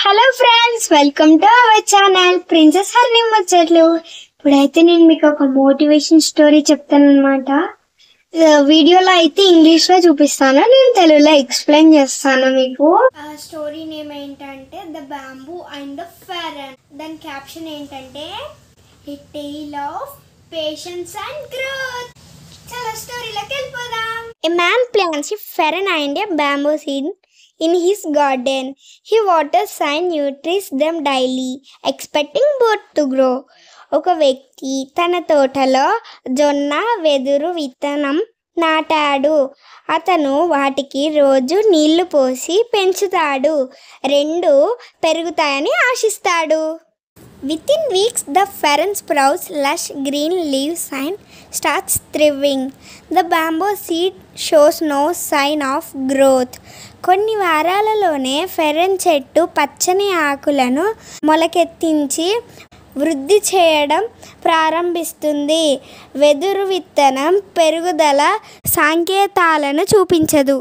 Hello friends, welcome to our channel princess హర్ని ముచ్చట్లు. ఇప్పుడైతే నేను మీకు ఒక మోటివేషన్ స్టోరీ చెప్తాను అనమాట. వీడియోలో అయితే ఇంగ్లీష్ లో చూపిస్తాను, నేను తెలుగులో ఎక్స్ప్లెయిన్ చేస్తాను మీకు. స్టోరీ నేమ్ ఏంటంటే ద బ్యాంబూ అండ్ ద ఫెరన్. దాని క్యాప్షన్ ఏంటంటే ఏ tale of patience and growth. చాలా స్టోరీలోకి వెళ్ళిపోదాం. ఏ man plants a fern and a bamboo seed in his garden. He waters and nurtures them daily, expecting both to grow. ఒక వ్యక్తి తన తోటలో జొన్న వెదురు విత్తనం నాటాడు. అతను వాటికి రోజు నీళ్లు పోసి పెంచుతాడు, రెండు పెరుగుతాయని ఆశిస్తాడు. Within weeks, the fern sprouts lush green leaves and starts thriving. The bamboo seed shows no sign of growth. కొన్ని వారాలలోనే ఫెరన్ చెట్టు పచ్చని ఆకులను మొలకెత్తించి వృద్ధి చేయడం ప్రారంభిస్తుంది. వెదురు విత్తనం పెరుగుదల సంకేతాలను చూపించదు.